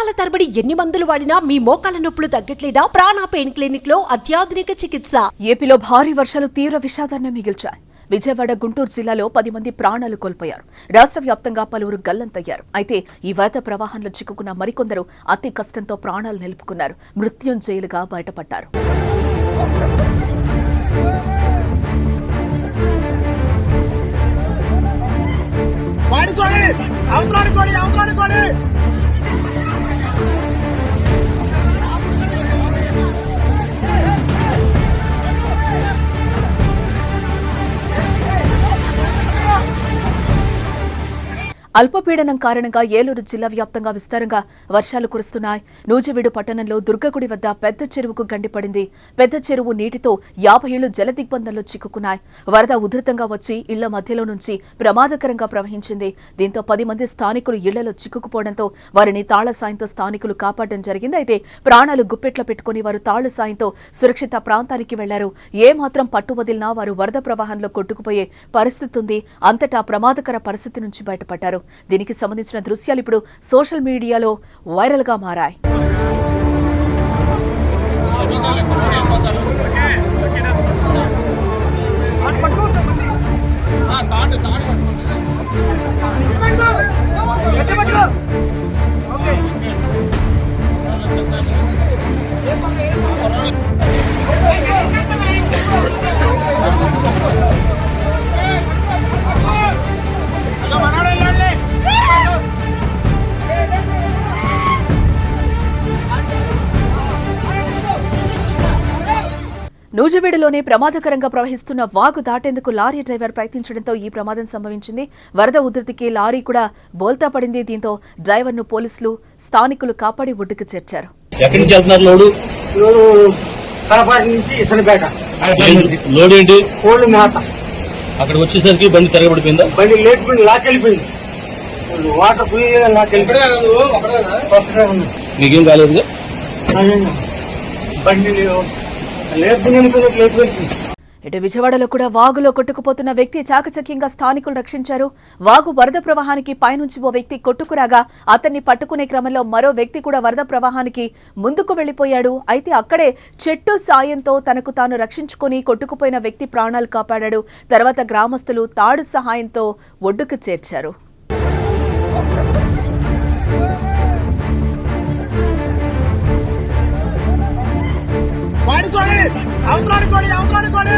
నెలల తరబడి ఎన్ని మందులు వాడినా మీ మోకాల నొప్పులు తగ్గట్లేదా? ప్రాణ పెయిన్ క్లినిక్ లో అత్యాధునిక చికిత్స. ఏపీలో భారీ వర్షాలు తీవ్ర విషాదాన్ని మిగిల్చాయి. విజయవాడ, గుంటూరు జిల్లాలో 10 మంది ప్రాణాలు కోల్పోయారు. రాష్ట్ర వ్యాప్తంగా పలువురు గల్లంతయ్యారు. అయితే ఈ వరద ప్రవాహంలో చిక్కుకున్న మరికొందరు అతి కష్టంతో ప్రాణాలు నిలుపుకున్నారు. మృత్యుంజయులుగా బయటపడ్డారు. అల్పపీడనం కారణంగా ఏలూరు జిల్లా వ్యాప్తంగా విస్తారంగా వర్షాలు కురుస్తున్నాయి. నూజివీడు పట్టణంలో దుర్గగుడి వద్ద పెద్ద చెరువుకు గండిపడింది. పెద్ద చెరువు నీటితో 50 ఇళ్లు జలదిగ్బంధంలో చిక్కుకున్నాయి. వరద ఉధృతంగా వచ్చి ఇళ్ల మధ్యలో నుంచి ప్రమాదకరంగా ప్రవహించింది. దీంతో 10 మంది స్థానికులు ఇళ్లలో చిక్కుకుపోవడంతో వారిని తాళ్ల సాయంతో స్థానికులు కాపాడడం జరిగింది. అయితే ప్రాణాలు గుప్పెట్లో పెట్టుకుని వారు తాళ్ల సాయంతో సురక్షిత ప్రాంతానికి వెళ్లారు. ఏమాత్రం పట్టు వదిలినా వారు వరద ప్రవాహంలో కొట్టుకుపోయే పరిస్థితి ఉంది. అంతటా ప్రమాదకర పరిస్థితి నుంచి బయటపడ్డారు. దీనికి సంబంధించిన దృశ్యాలు ఇప్పుడు సోషల్ మీడియాలో వైరల్ గా మారాయి. నూజివీడులోనే ప్రమాదకరంగా ప్రవహిస్తున్న వాగు దాటేందుకు లారీ డ్రైవర్ ప్రయత్నించడంతో ఈ ప్రమాదం సంభవించింది. వరద ఉధృతికి లారీ కూడా బోల్తా పడింది. దీంతో డ్రైవర్ను పోలీసులు, స్థానికులు కాపాడి ఒడ్డుకు చేర్చారు. అక్కడ వచ్చేసరికి బండి తిరగబడిపోయిందా? బండి లేకపోయింది, లాకెళ్ళిపోయింది. వాటర్ మీకేం కాలేదు? బండి ఇటు విజయవాడలో కూడా వాగులో కొట్టుకుపోతున్న వ్యక్తి చాకచక్యంగా స్థానికులు రక్షించారు. వాగు వరద ప్రవాహానికి పైనుంచి ఓ వ్యక్తి కొట్టుకురాగా అతన్ని పట్టుకునే క్రమంలో మరో వ్యక్తి కూడా వరద ప్రవాహానికి ముందుకు వెళ్లిపోయాడు. అయితే అక్కడే చెట్టు సాయంతో తనకు తాను రక్షించుకుని కొట్టుకుపోయిన వ్యక్తి ప్రాణాలు కాపాడాడు. తర్వాత గ్రామస్తులు తాడు సహాయంతో ఒడ్డుకు చేర్చారు. అవతలాడుకోండి